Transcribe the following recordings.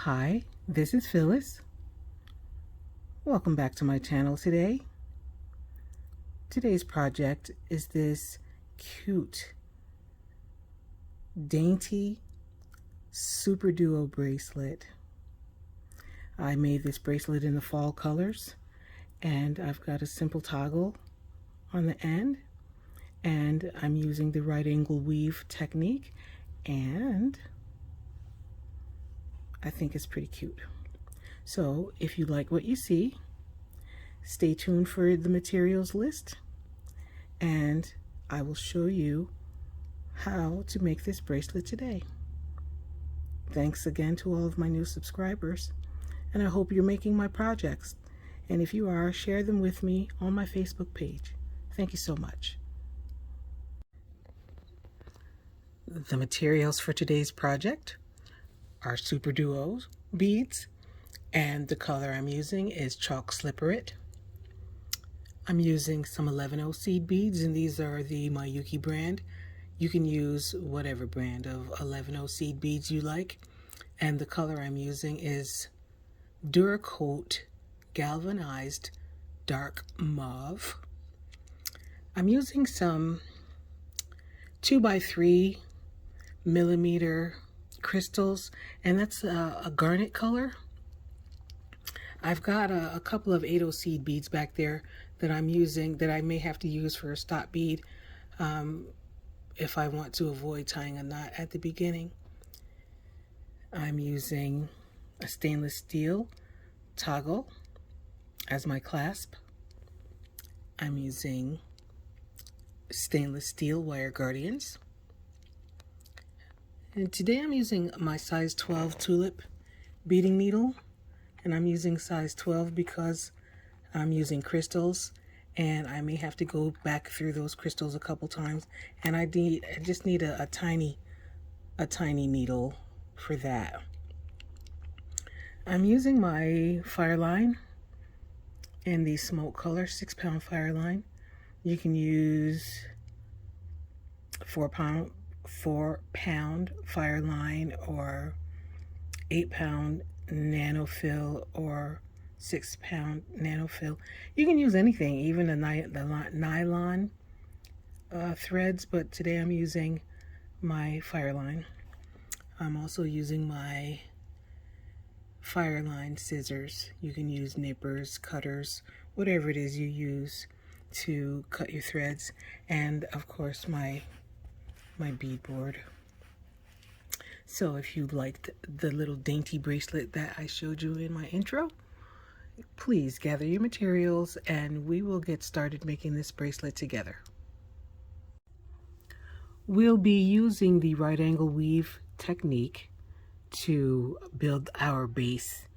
Hi, this is Phyllis. Welcome back to my channel today. Today's project is this cute Dainty SuperDuo bracelet. I made this bracelet in the fall colors, and I've got a simple toggle on the end, and I'm using the right angle weave technique, and I think it's pretty cute. So if you like what you see, stay tuned for the materials list, and I will show you how to make this bracelet today. Thanks again to all of my new subscribers, and I hope you're making my projects. And if you are, share them with me on my Facebook page. Thank you so much. The materials for today's project are SuperDuo beads, and the color I'm using is Chalk Slipperit. I'm using some 11O seed beads, and these are the Manicure brand. You can use whatever brand of 11O seed beads you like. And the color I'm using is Duracoat Galvanized Dark Mauve. I'm using some 2x3 millimeter crystals, and that's a garnet color. I've got a couple of 8O seed beads back there that I'm using that I may have to use for a stop bead if I want to avoid tying a knot at the beginning. I'm using a stainless steel toggle as my clasp. I'm using stainless steel wire guardians. And today I'm using my size 12 tulip beading needle, and I'm using size 12 because I'm using crystals, and I may have to go back through those crystals a couple times, and I just need a tiny needle for that. I'm using my fire line in the smoke color 6-pound fire line. You can use 4-pound fire line, or 8-pound nanofill, or 6-pound nanofill. You can use anything, even the nylon threads, but today I'm using my fire line. I'm also using my fire line scissors. You can use nippers, cutters, whatever it is you use to cut your threads, and of course my bead board. So if you liked the little dainty bracelet that I showed you in my intro, please gather your materials and we will get started making this bracelet together. We'll be using the right angle weave technique to build our base,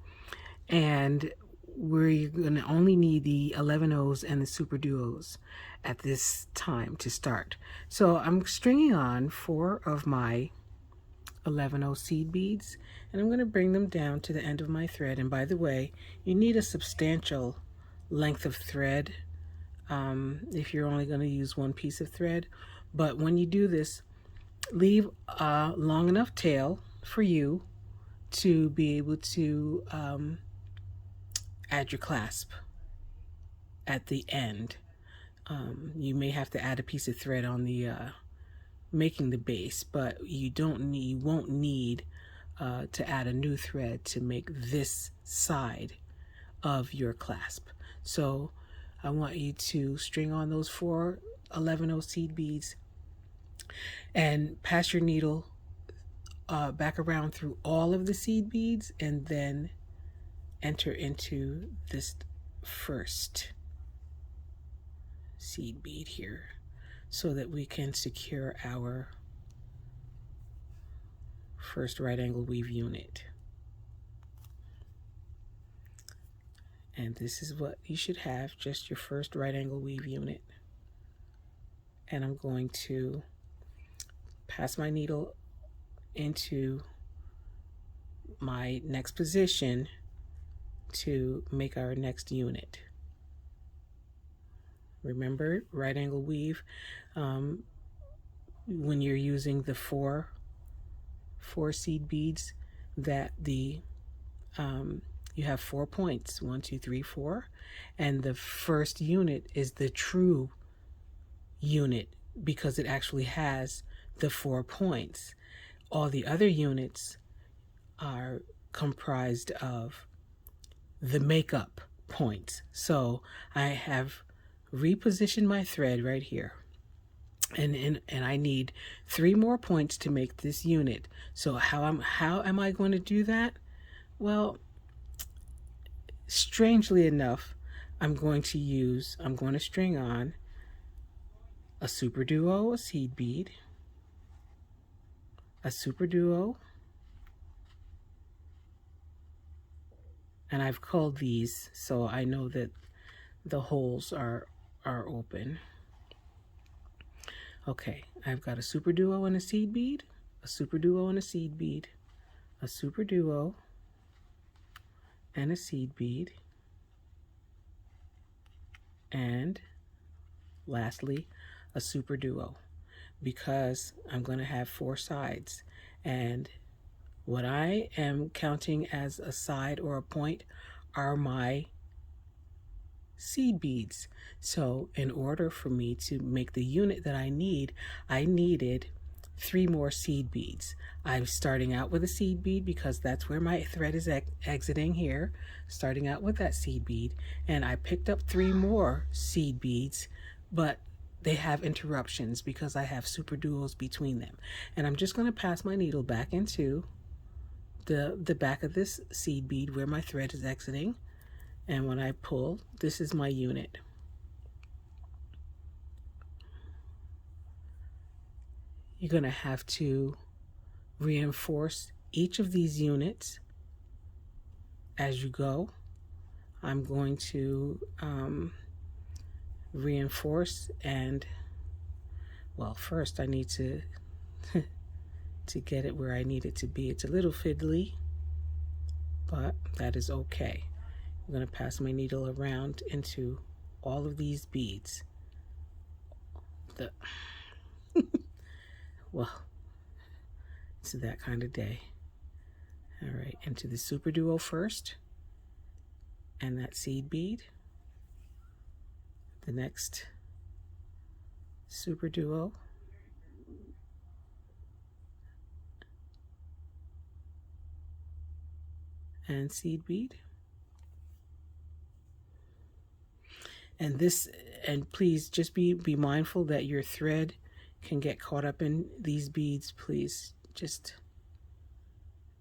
and we're going to only need the 11Os and the SuperDuos at this time to start. So I'm stringing on 4 of my 11O seed beads, and I'm going to bring them down to the end of my thread. And by the way, you need a substantial length of thread if you're only going to use one piece of thread. But when you do this, leave a long enough tail for you to be able to add your clasp at the end. You may have to add a piece of thread on the making the base, but you won't need to add a new thread to make this side of your clasp. So I want you to string on those 4 11O seed beads and pass your needle back around through all of the seed beads, and then enter into this first seed bead here so that we can secure our first right angle weave unit. And this is what you should have, just your first right angle weave unit. And I'm going to pass my needle into my next position to make our next unit. Remember, right angle weave, when you're using the four seed beads, that the you have 4 points, 1, 2, 3, 4, and the first unit is the true unit because it actually has the 4 points. All the other units are comprised of the makeup points. So I have repositioned my thread right here, and I need 3 more points to make this unit. So how am I going to do that? Well, strangely enough, I'm going to string on a SuperDuo, a seed bead, a SuperDuo, and I've culled these so I know that the holes are open. Okay, I've got a SuperDuo and a seed bead, a SuperDuo and a seed bead, a SuperDuo and a seed bead, and lastly a SuperDuo, because I'm going to have 4 sides, and what I am counting as a side or a point are my seed beads. So in order for me to make the unit that I needed 3 more seed beads. I'm starting out with a seed bead because that's where my thread is exiting here, starting out with that seed bead, and I picked up 3 more seed beads, but they have interruptions because I have SuperDuos between them. And I'm just going to pass my needle back into the back of this seed bead where my thread is exiting, and when I pull, this is my unit. You're going to have to reinforce each of these units as you go. I'm going to reinforce, and well, first I need to to get it where I need it to be. It's a little fiddly, but that is okay. I'm going to pass my needle around into all of these beads. Well, it's that kind of day. All right, into the SuperDuo first, and that seed bead. The next SuperDuo, and seed bead. And this, and please just be mindful that your thread can get caught up in these beads. Please just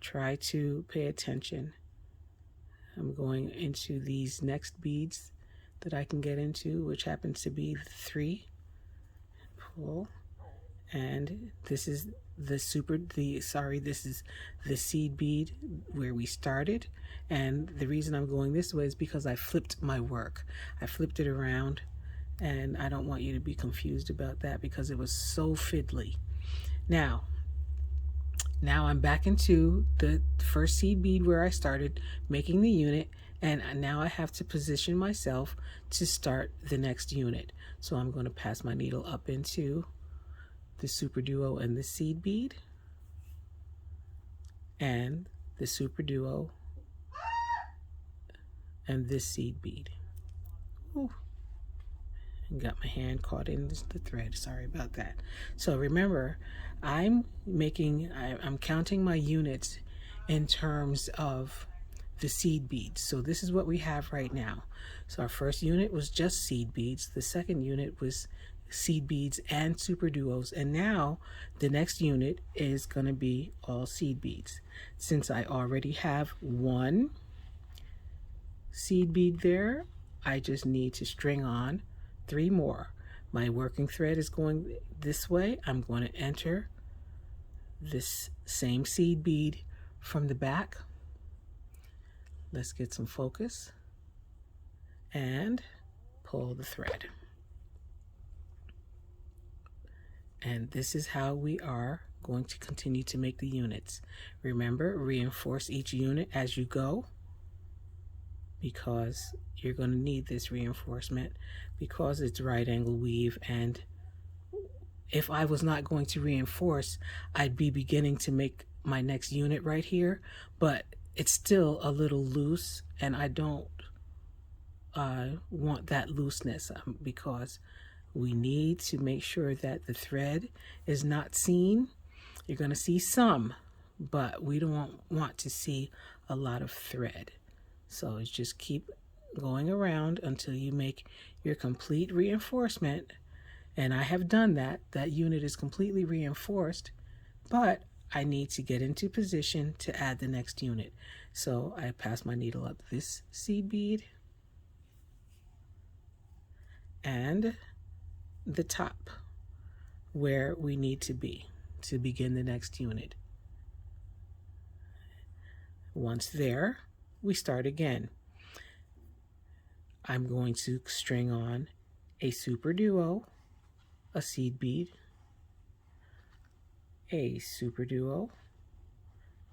try to pay attention. I'm going into these next beads that I can get into, which happens to be 3. Pull, and this is this is the seed bead where we started, and the reason I'm going this way is because I flipped my work. I flipped it around, and I don't want you to be confused about that because it was so fiddly. Now I'm back into the first seed bead where I started making the unit, and now I have to position myself to start the next unit. So I'm going to pass my needle up into the SuperDuo and the seed bead, and the SuperDuo and this seed bead. Ooh. And got my hand caught in the thread. Sorry about that. So remember, I'm counting my units in terms of the seed beads. So this is what we have right now. So our first unit was just seed beads. The second unit was seed beads and SuperDuos, and now the next unit is going to be all seed beads. Since I already have 1 seed bead there, I just need to string on 3 more. My working thread is going this way. I'm going to enter this same seed bead from the back. Let's get some focus and pull the thread. And this is how we are going to continue to make the units. Remember, reinforce each unit as you go, because you're going to need this reinforcement because it's right angle weave. And if I was not going to reinforce, I'd be beginning to make my next unit right here. But it's still a little loose, and I don't want that looseness because we need to make sure that the thread is not seen. You're going to see some, but we don't want to see a lot of thread. So it's just keep going around until you make your complete reinforcement. And I have done that. That unit is completely reinforced, but I need to get into position to add the next unit. So I pass my needle up this seed bead and the top where we need to be to begin the next unit. Once there, we start again. I'm going to string on a SuperDuo, a seed bead, a SuperDuo,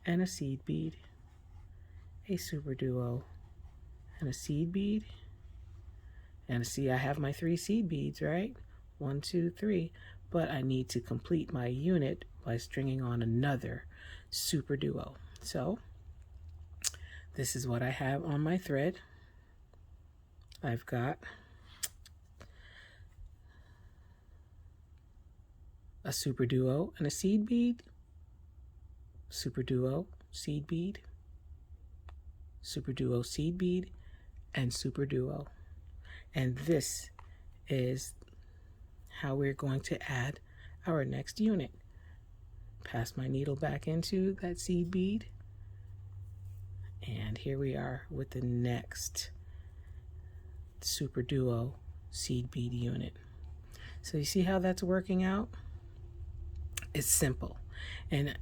and a seed bead, a SuperDuo, and a seed bead. And see, I have my 3 seed beads, right? 1, 2, 3. But I need to complete my unit by stringing on another SuperDuo. So this is what I have on my thread. I've got a SuperDuo and a seed bead, SuperDuo seed bead, SuperDuo seed bead, and SuperDuo. And this is how we're going to add our next unit. Pass my needle back into that seed bead, and here we are with the next SuperDuo seed bead unit. So you see how that's working out? It's simple, and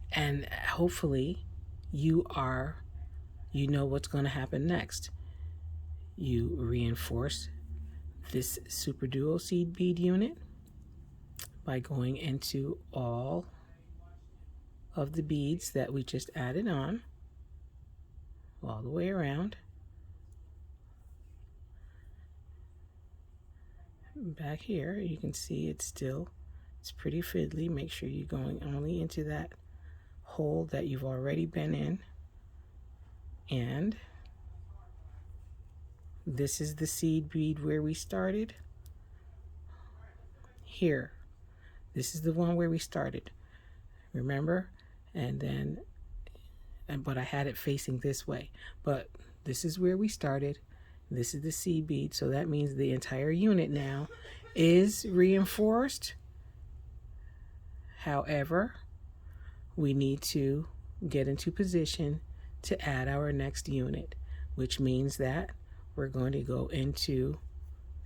hopefully you know what's going to happen next. You reinforce this SuperDuo seed bead unit by going into all of the beads that we just added on all the way around. Back here you can see it's pretty fiddly. Make sure you're going only into that hole that you've already been in, and this is the seed bead where we started. Here, this is the one where we started, remember? But I had it facing this way, but this is where we started. This is the seed bead, so that means the entire unit now is reinforced. However, we need to get into position to add our next unit, which means that we're going to go into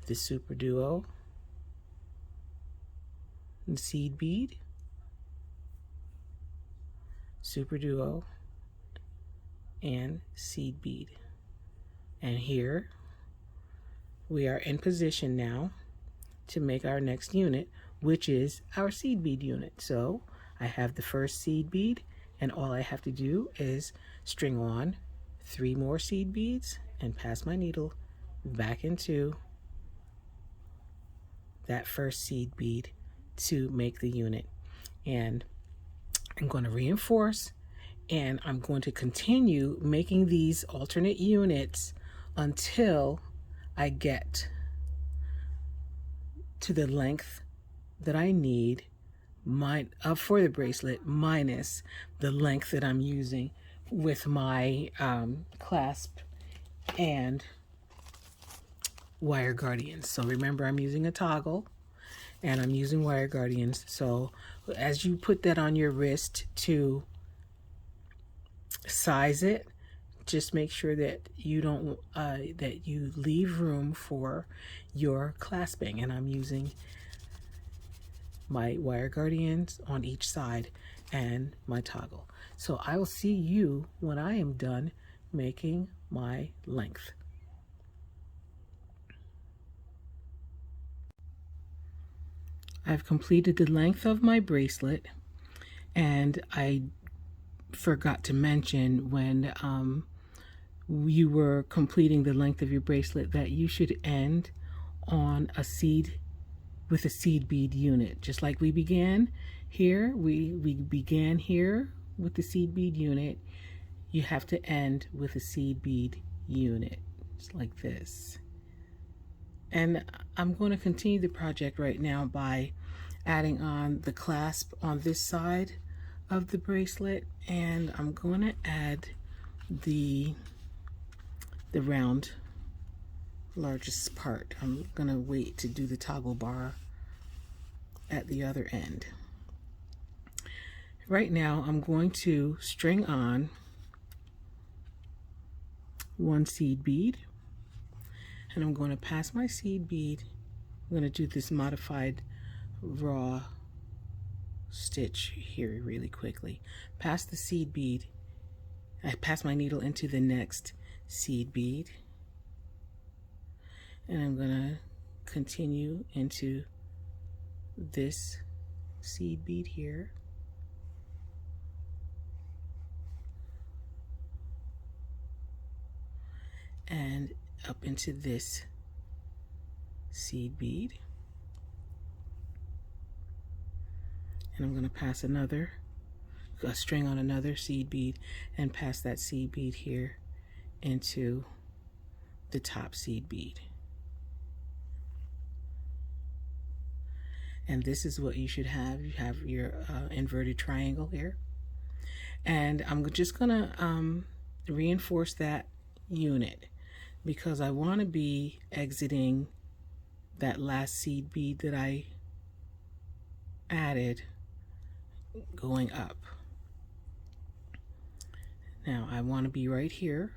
the SuperDuo and seed bead, SuperDuo, and seed bead. And here we are in position now to make our next unit, which is our seed bead unit. So I have the first seed bead, and all I have to do is string on 3 more seed beads and pass my needle back into that first seed bead to make the unit. And I'm going to reinforce, and I'm going to continue making these alternate units until I get to the length that I need for the bracelet, minus the length that I'm using with my clasp and wire guardians. So remember, I'm using a toggle and I'm using wire guardians. So as you put that on your wrist to size it, just make sure that you don't that you leave room for your clasping. And I'm using my wire guardians on each side and my toggle. So I will see you when I am done making my length. I've completed the length of my bracelet, and I forgot to mention when you were completing the length of your bracelet that you should end on a seed with a seed bead unit, just like we began here. We began here with the seed bead unit. you have to end with a seed bead unit, just like this. And I'm going to continue the project right now by adding on the clasp on this side of the bracelet, and I'm going to add the round largest part. I'm going to wait to do the toggle bar at the other end. Right now I'm going to string on one seed bead, and I'm going to pass my seed bead. I'm going to do this modified raw stitch here really quickly. Pass the seed bead. I pass my needle into the next seed bead, and I'm going to continue into this seed bead here, and up into this seed bead, and I'm going to pass a string on another seed bead and pass that seed bead here into the top seed bead. And this is what you should have. You have your inverted triangle here, and I'm just gonna reinforce that unit because I want to be exiting that last seed bead that I added going up. Now I want to be right here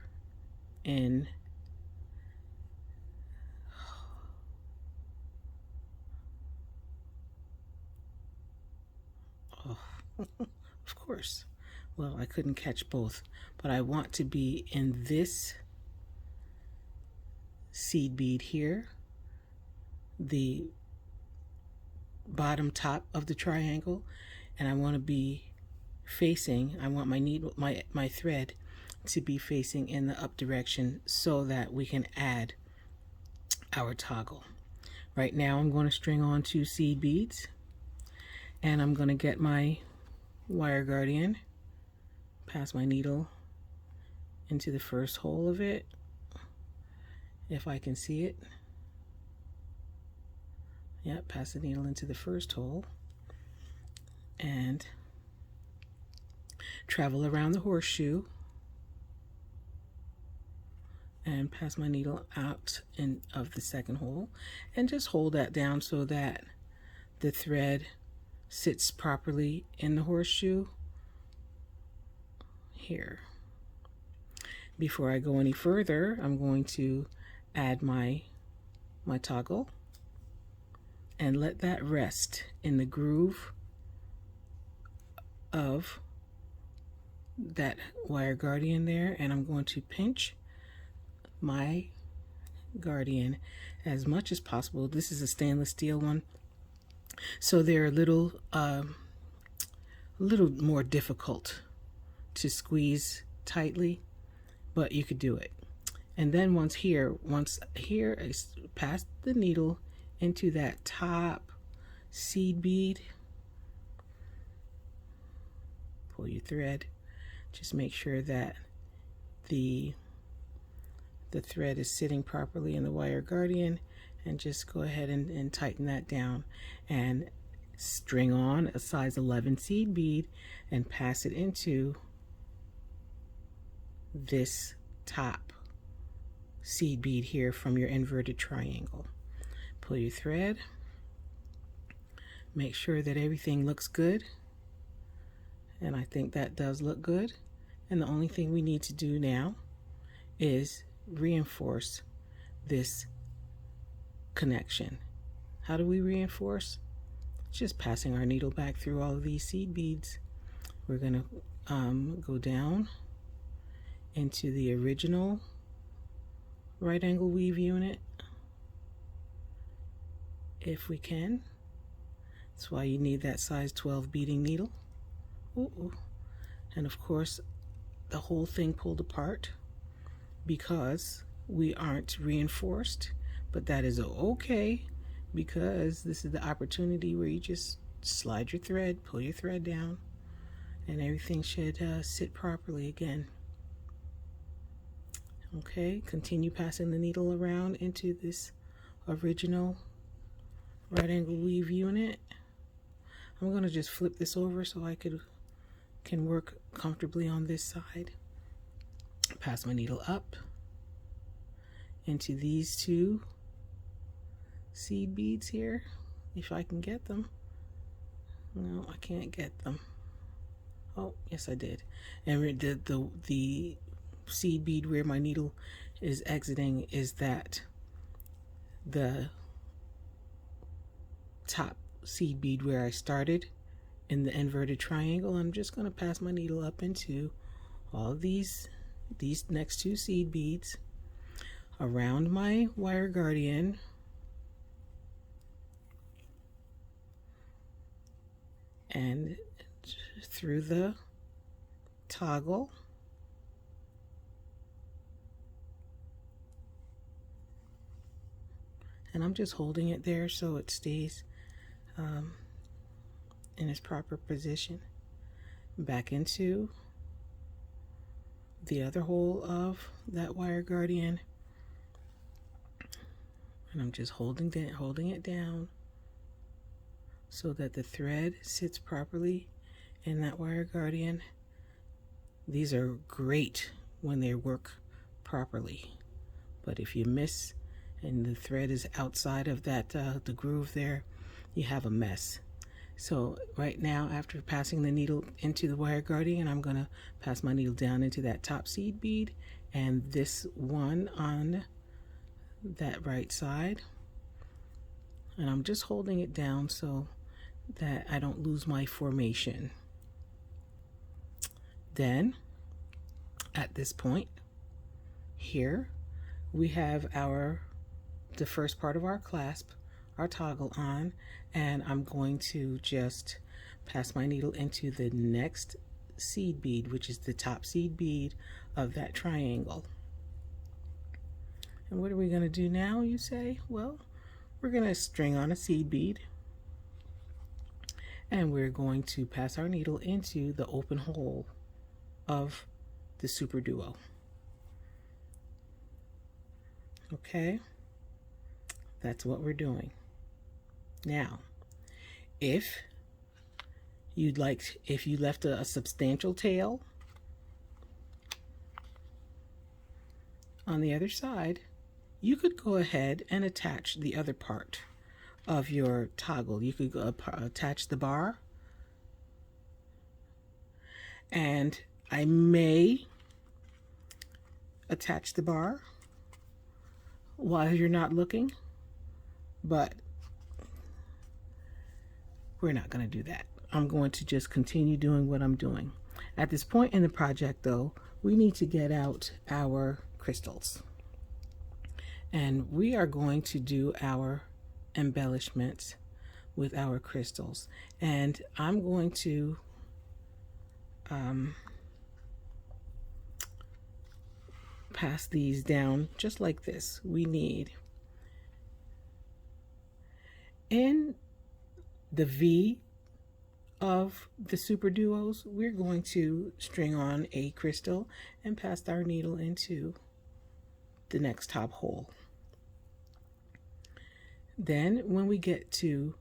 in of course. Well, I couldn't catch both, but I want to be in this seed bead here, the bottom top of the triangle, and I want to be facing, I want my needle, my thread to be facing in the up direction so that we can add our toggle. Right now I'm going to string on 2 seed beads, and I'm going to get my wire guardian, pass my needle into the first hole of it, if I can see it. Yep, pass the needle into the first hole and travel around the horseshoe and pass my needle out of the second hole, and just hold that down so that the thread sits properly in the horseshoe here. Before I go any further, I'm going to add my toggle and let that rest in the groove of that wire guardian there, and I'm going to pinch my guardian as much as possible. This is a stainless steel one, so they're a little more difficult to squeeze tightly, but you could do it. And then once here is pass the needle into that top seed bead, pull your thread, just make sure that the thread is sitting properly in the wire guardian, and just go ahead and tighten that down, and string on a size 11 seed bead and pass it into this top seed bead here from your inverted triangle. Pull your thread, make sure that everything looks good, and I think that does look good. And the only thing we need to do now is reinforce this connection. How do we reinforce? Just passing our needle back through all of these seed beads. We're gonna go down into the original right angle weave unit if we can. That's why you need that size 12 beading needle. Ooh. And of course the whole thing pulled apart because we aren't reinforced, but that is okay, because this is the opportunity where you just slide your thread, pull your thread down, and everything should sit properly again. Okay, continue passing the needle around into this original right angle weave unit. I'm going to just flip this over so I can work comfortably on this side. Pass my needle up into these two seed beads here, if I can get them. No, I can't get them. Oh, yes I did. And the seed bead where my needle is exiting is that the top seed bead where I started in the inverted triangle. I'm just going to pass my needle up into all of these next two seed beads around my wire guardian, and through the toggle, and I'm just holding it there so it stays in its proper position. Back into the other hole of that wire guardian, and I'm just holding it down so that the thread sits properly in that wire guardian. These are great when they work properly, but if you miss and the thread is outside of that the groove there, you have a mess. So right now, after passing the needle into the wire guardian, I'm going to pass my needle down into that top seed bead and this one on that right side, and I'm just holding it down so that I don't lose my formation. Then at this point here, we have the first part of our clasp, our toggle on, and I'm going to just pass my needle into the next seed bead, which is the top seed bead of that triangle. And what are we going to do now, you say? Well, we're going to string on a seed bead, and we're going to pass our needle into the open hole of the SuperDuo. Okay, that's what we're doing. Now, if you left a substantial tail on the other side, you could go ahead and attach the other part of your toggle. You could attach the bar, and I may attach the bar while you're not looking, but we're not going to do that. I'm going to just continue doing what I'm doing. At this point in the project, though, we need to get out our crystals, and we are going to do our embellishments with our crystals, and I'm going to pass these down just like this. We need, in the V of the SuperDuos, we're going to string on a crystal and pass our needle into the next top hole. Then when we get to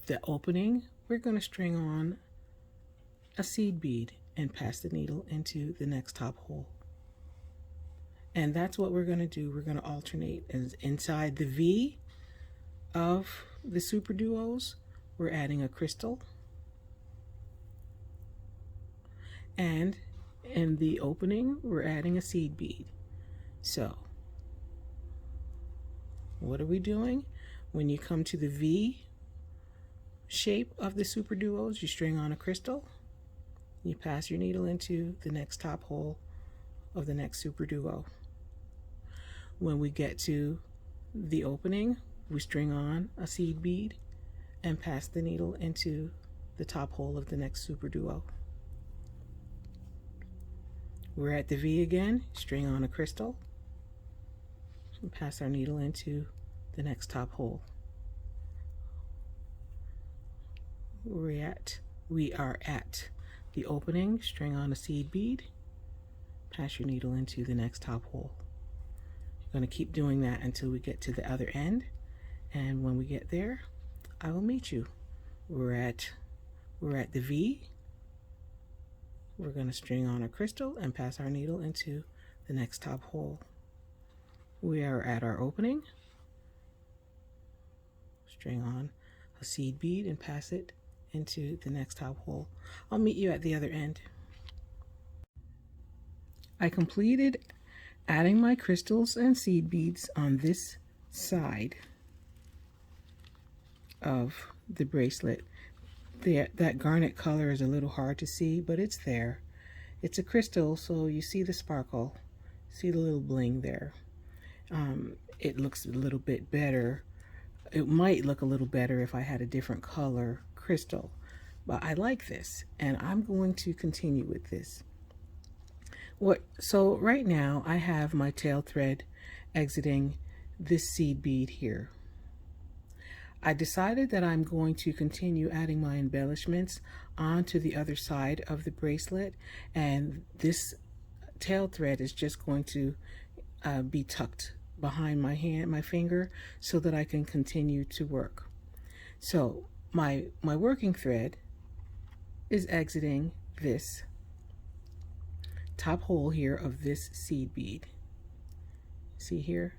the opening, we're going to string on a seed bead and pass the needle into the next top hole. And that's what we're going to do. We're going to alternate. As inside the V of the SuperDuos, we're adding a crystal, and in the opening, we're adding a seed bead. So what are we doing? When you come to the V shape of the SuperDuos, you string on a crystal, you pass your needle into the next top hole of the next SuperDuo. When we get to the opening, we string on a seed bead and pass the needle into the top hole of the next SuperDuo. We're at the V again, string on a crystal, and pass our needle into the next top hole. We are at the opening, string on a seed bead, pass your needle into the next top hole. I'm going to keep doing that until we get to the other end, and when we get there, I will meet you. We're at the V. We're going to string on a crystal and pass our needle into the next top hole. We are at our opening. String on a seed bead and pass it into the next top hole. I'll meet you at the other end. I completed adding my crystals and seed beads on this side of the bracelet. That garnet color is a little hard to see, but it's there. It's a crystal, so you see the sparkle, see the little bling there. It looks a little bit better. It might look a little better if I had a different color crystal, but I like this, and I'm going to continue with this. So right now I have my tail thread exiting this seed bead here. I decided that I'm going to continue adding my embellishments onto the other side of the bracelet, and this tail thread is just going to be tucked behind my finger, so that I can continue to work. So my working thread is exiting this top hole here of this seed bead. See here?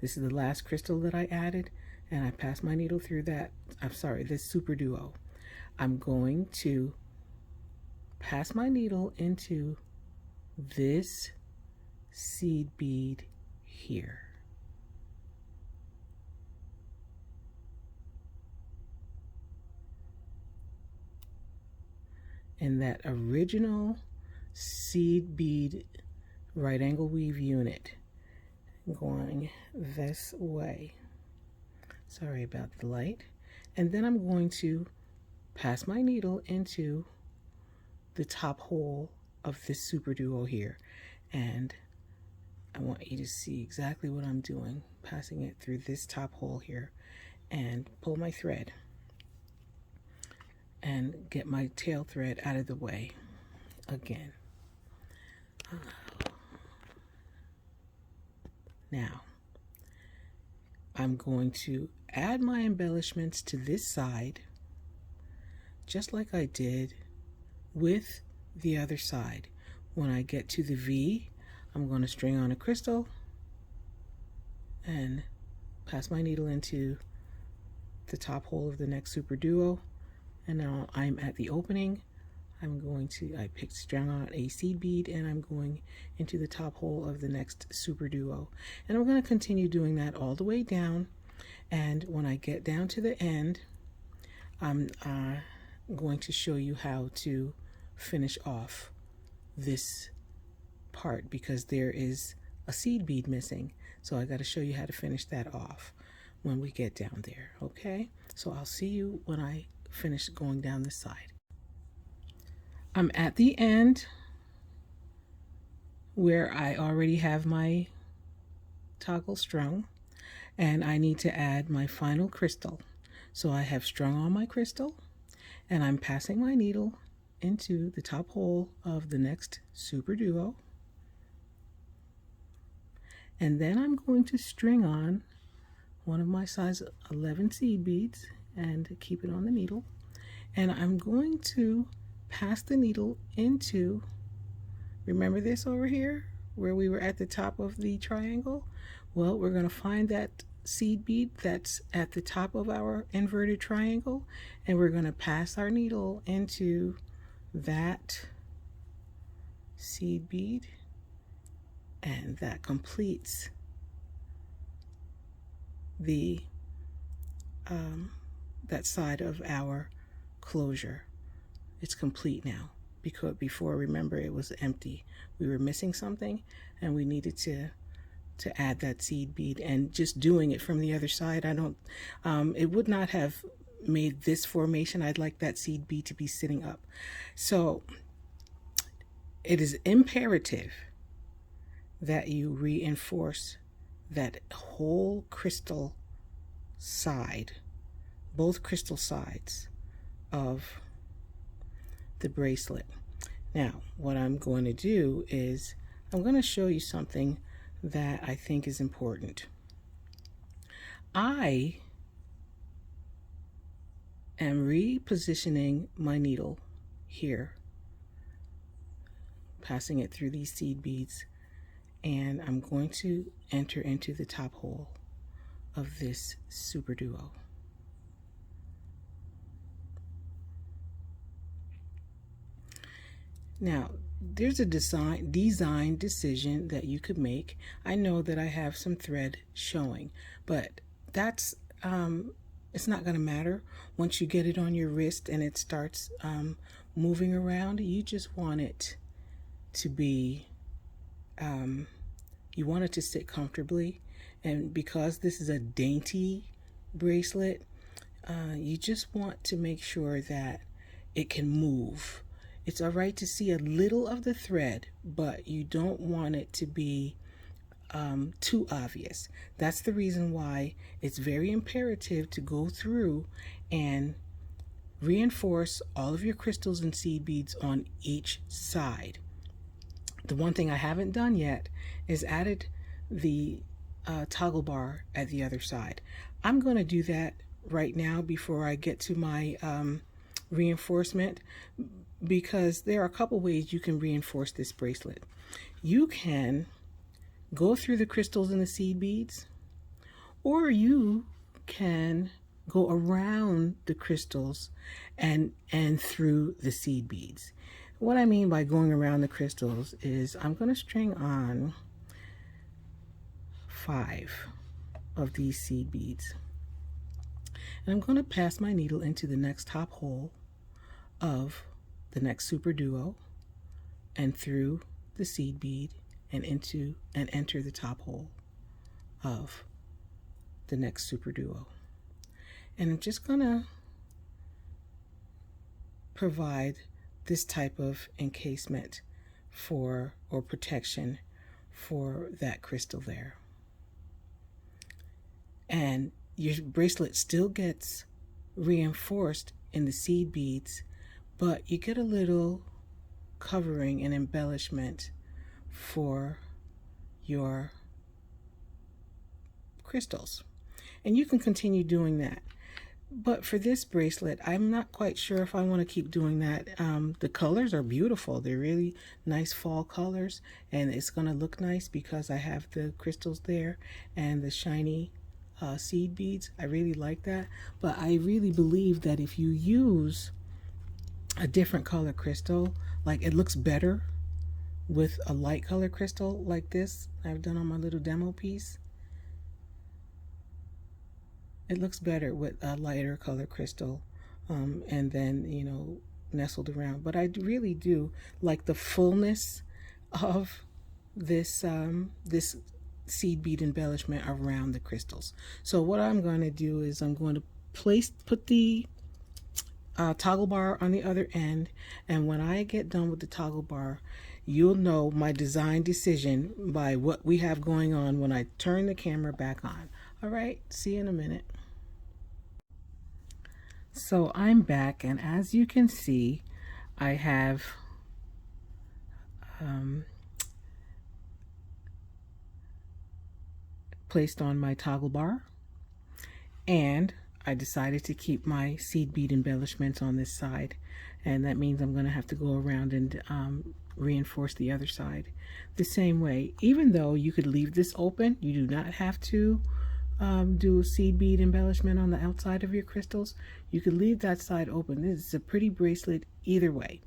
This is the last crystal that I added, and I pass my needle through that. I'm sorry, this SuperDuo. I'm going to pass my needle into this seed bead here. In that original seed bead right angle weave unit, going this way. Sorry about the light. And then I'm going to pass my needle into the top hole of this SuperDuo here, and I want you to see exactly what I'm doing, passing it through this top hole here, and pull my thread and get my tail thread out of the way again. Now I'm going to add my embellishments to this side, just like I did with the other side. When I get to the V, I'm going to string on a crystal and pass my needle into the top hole of the next SuperDuo, and now I'm at the opening. I strung on a seed bead, and I'm going into the top hole of the next SuperDuo, and I'm going to continue doing that all the way down. And when I get down to the end, I'm going to show you how to finish off this part, because there is a seed bead missing, so I got to show you how to finish that off when we get down there. Okay, so I'll see you when I finish going down this side. I'm at the end where I already have my toggle strung, and I need to add my final crystal. So I have strung on my crystal, and I'm passing my needle into the top hole of the next SuperDuo, and then I'm going to string on one of my size 11 seed beads and keep it on the needle, and I'm going to pass the needle into, remember this over here where we were at the top of the triangle? Well, we're going to find that seed bead that's at the top of our inverted triangle, and we're going to pass our needle into that seed bead, and that completes the that side of our closure. It's complete now, because before, remember, it was empty. We were missing something, and we needed to add that seed bead. And just doing it from the other side, it would not have made this formation. I'd like that seed bead to be sitting up. So it is imperative that you reinforce that whole crystal side, both crystal sides of the bracelet. Now, what I'm going to do is I'm going to show you something that I think is important. I am repositioning my needle here, passing it through these seed beads, and I'm going to enter into the top hole of this SuperDuo. Now, there's a design decision that you could make. I know that I have some thread showing, but that's it's not going to matter. Once you get it on your wrist and it starts moving around, you just want it to be you want it to sit comfortably. And because this is a dainty bracelet, you just want to make sure that it can move. It's all right to see a little of the thread, but you don't want it to be too obvious. That's the reason why it's very imperative to go through and reinforce all of your crystals and seed beads on each side. The one thing I haven't done yet is added the toggle bar at the other side. I'm going to do that right now before I get to my reinforcement, because there are a couple ways you can reinforce this bracelet. You can go through the crystals and the seed beads, or you can go around the crystals and through the seed beads. What I mean by going around the crystals is I'm going to string on 5 of these seed beads, and I'm going to pass my needle into the next top hole of the next SuperDuo and through the seed bead and enter the top hole of the next SuperDuo. And I'm just gonna provide this type of encasement or protection for that crystal there. And your bracelet still gets reinforced in the seed beads, but you get a little covering and embellishment for your crystals. And you can continue doing that. But for this bracelet, I'm not quite sure if I want to keep doing that. The colors are beautiful. They're really nice fall colors, and it's going to look nice because I have the crystals there and the shiny seed beads. I really like that. But I really believe that if you use a different color crystal, like it looks better with a light color crystal like this I've done on my little demo piece. It looks better with a lighter color crystal and then, you know, nestled around. But I really do like the fullness of this this seed bead embellishment around the crystals. So what I'm going to do is I'm going to put the toggle bar on the other end, and when I get done with the toggle bar, you'll know my design decision by what we have going on when I turn the camera back on. All right, see you in a minute. So I'm back, and as you can see, I have placed on my toggle bar, and I decided to keep my seed bead embellishments on this side, and that means I'm going to have to go around and reinforce the other side the same way. Even though you could leave this open, you do not have to do a seed bead embellishment on the outside of your crystals. You could leave that side open. This is a pretty bracelet either way.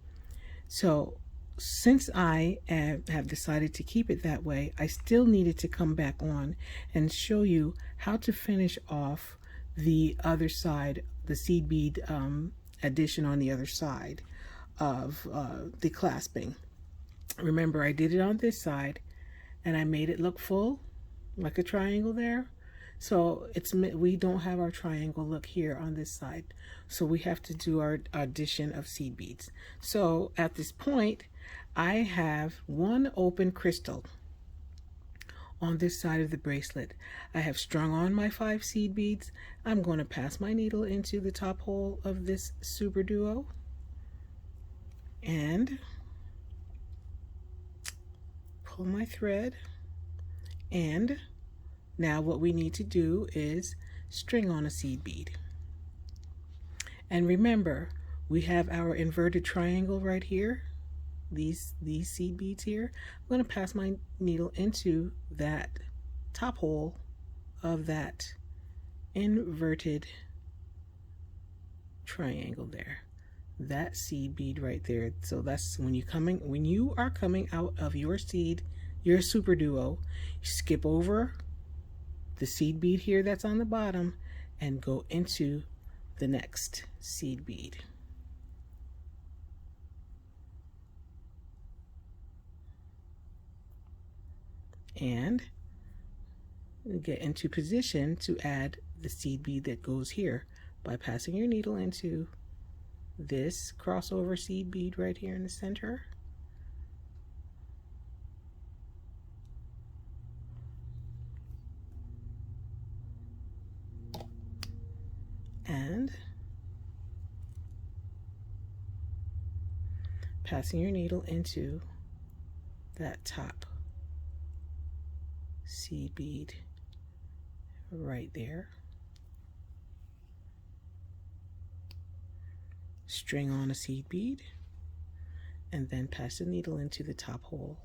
So since I have decided to keep it that way, I still needed to come back on and show you how to finish off the other side, the seed bead addition on the other side of the clasping. Remember, I did it on this side and I made it look full, like a triangle there. So we don't have our triangle look here on this side. So we have to do our addition of seed beads. So at this point, I have one open crystal on this side of the bracelet. I have strung on my 5 seed beads. I'm going to pass my needle into the top hole of this SuperDuo and pull my thread And now what we need to do is string on a seed bead. And remember, we have our inverted triangle right here, these seed beads here. I'm going to pass my needle into that top hole of that inverted triangle there, that seed bead right there. So that's when you are coming out of your SuperDuo, you skip over the seed bead here that's on the bottom and go into the next seed bead. And get into position to add the seed bead that goes here by passing your needle into this crossover seed bead right here in the center. And passing your needle into that top seed bead right there. String on a seed bead and then pass the needle into the top hole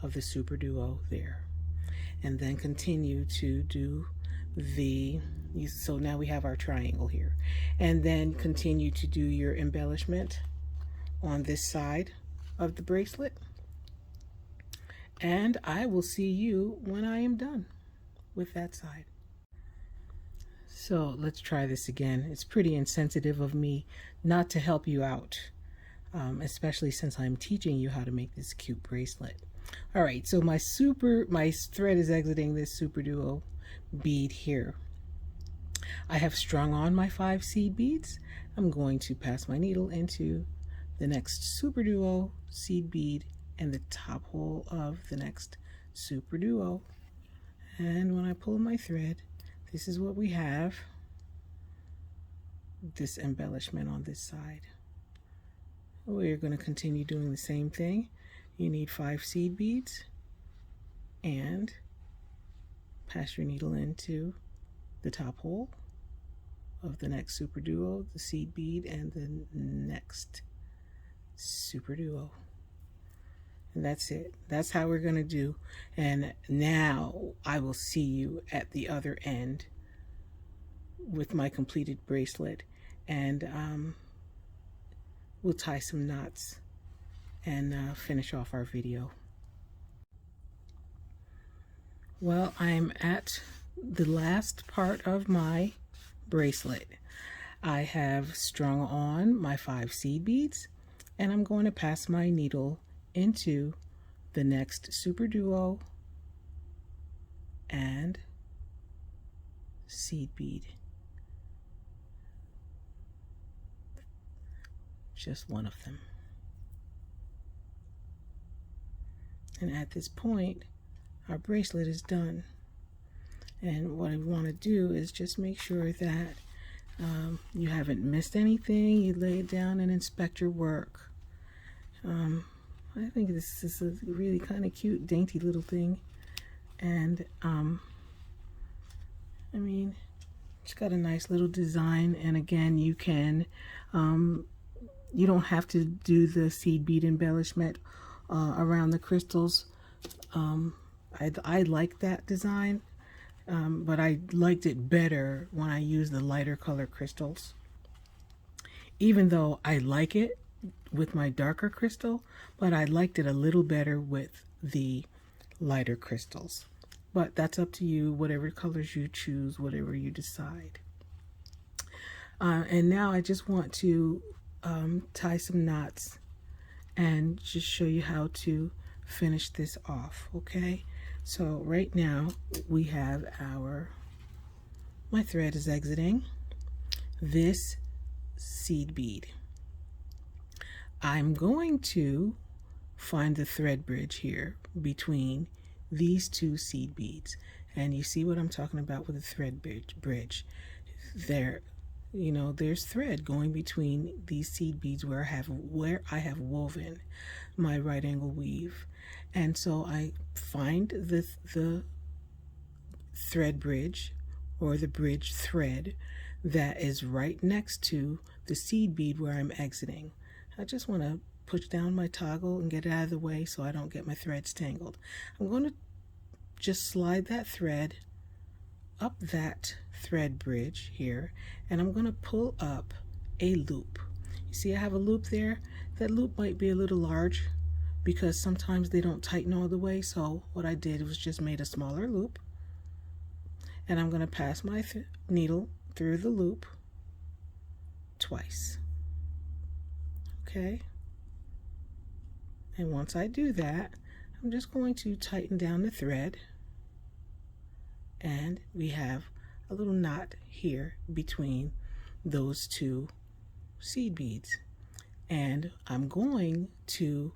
of the SuperDuo there, and then continue to do so now we have our triangle here, and then continue to do your embellishment on this side of the bracelet. And I will see you when I am done with that side. So let's try this again. It's pretty insensitive of me not to help you out, especially since I'm teaching you how to make this cute bracelet. All right, so my thread is exiting this SuperDuo bead here. I have strung on my 5 seed beads. I'm going to pass my needle into the next SuperDuo seed bead and the top hole of the next SuperDuo. And when I pull my thread, this is what we have, this embellishment on this side. We're going to continue doing the same thing. You need 5 seed beads and pass your needle into the top hole of the next SuperDuo, the seed bead, and the next SuperDuo. And that's it. That's how we're going to do. And now I will see you at the other end with my completed bracelet, and we'll tie some knots and finish off our video. Well, I'm at the last part of my bracelet. I have strung on my 5 seed beads, and I'm going to pass my needle into the next SuperDuo and seed bead. Just one of them. And at this point, our bracelet is done. And what I want to do is just make sure that you haven't missed anything. You lay it down and inspect your work. I think this is a really kind of cute, dainty little thing. And I mean, it's got a nice little design. And again, you can, you don't have to do the seed bead embellishment around the crystals. I like that design, but I liked it better when I used the lighter color crystals. Even though I like it with my darker crystal, but I liked it a little better with the lighter crystals. But that's up to you, whatever colors you choose, whatever you decide. And now I just want to tie some knots and just show you how to finish this off, okay? So right now we have my thread is exiting this seed bead. I'm going to find the thread bridge here between these 2 seed beads, and you see what I'm talking about with the thread bridge. There, you know, there's thread going between these seed beads where I have woven my right angle weave. And so I find the thread bridge, or the bridge thread, that is right next to the seed bead where I'm exiting. I just want to push down my toggle and get it out of the way so I don't get my threads tangled. I'm going to just slide that thread up that thread bridge here, and I'm going to pull up a loop. You see I have a loop there. That loop might be a little large because sometimes they don't tighten all the way, so what I did was just made a smaller loop, and I'm going to pass my needle through the loop twice. Okay, and once I do that, I'm just going to tighten down the thread, and we have a little knot here between those two seed beads. And I'm going to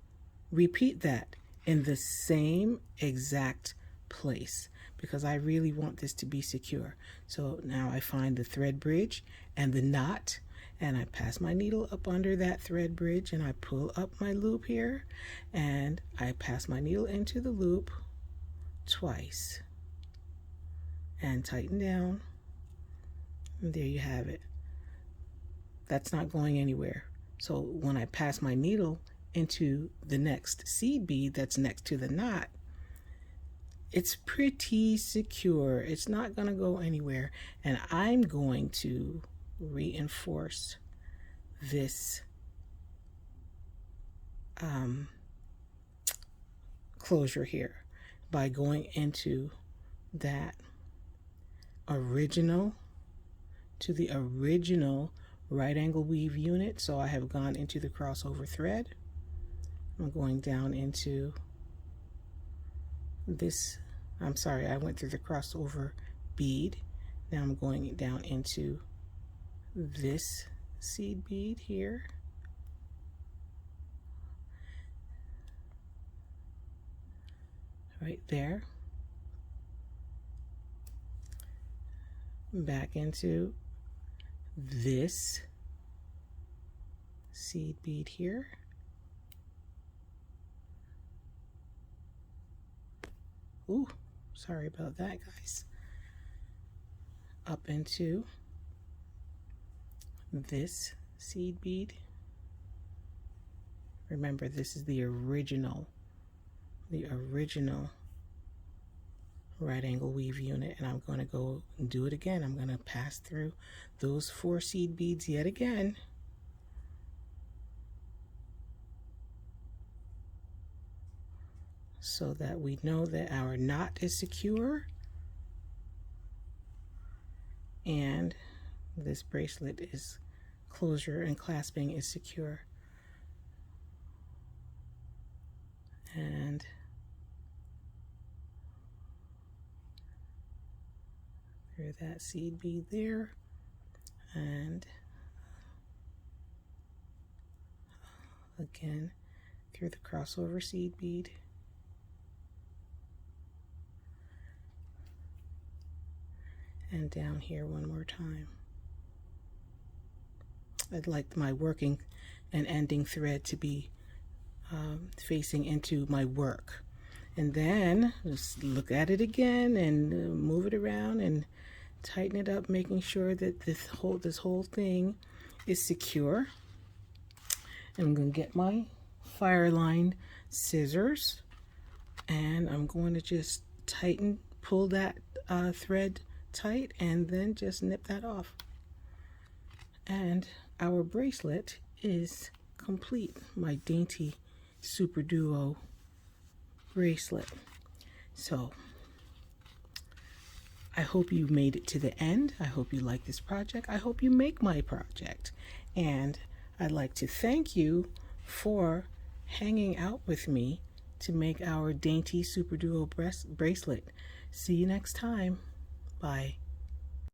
repeat that in the same exact place because I really want this to be secure. So now I find the thread bridge and the knot, and I pass my needle up under that thread bridge, and I pull up my loop here, and I pass my needle into the loop twice and tighten down, and there you have it. That's not going anywhere. So when I pass my needle into the next seed bead that's next to the knot, it's pretty secure. It's not going to go anywhere. And I'm going to reinforce this closure here by going into that original, to the original right angle weave unit. So I have gone into the crossover thread. I'm going down into this, I'm sorry, I went through the crossover bead. Now I'm going down into this seed bead here. Right there. Back into this seed bead here. Ooh, sorry about that, guys. Up into this seed bead. Remember, this is the original right angle weave unit, and I'm going to go and do it again. I'm going to pass through those 4 seed beads yet again. So that we know that our knot is secure and this bracelet is closure and clasping is secure. And through that seed bead there, and again through the crossover seed bead. And down here one more time. I'd like my working and ending thread to be facing into my work. And then just look at it again and move it around and tighten it up, making sure that this whole thing is secure. And I'm going to get my fire line scissors, and I'm going to just pull that thread tight, and then just nip that off. And our bracelet is complete, my Dainty SuperDuo bracelet. So I hope you made it to the end. I hope you like this project. I hope you make my project. And I'd like to thank you for hanging out with me to make our Dainty SuperDuo bracelet. See you next time. Bye.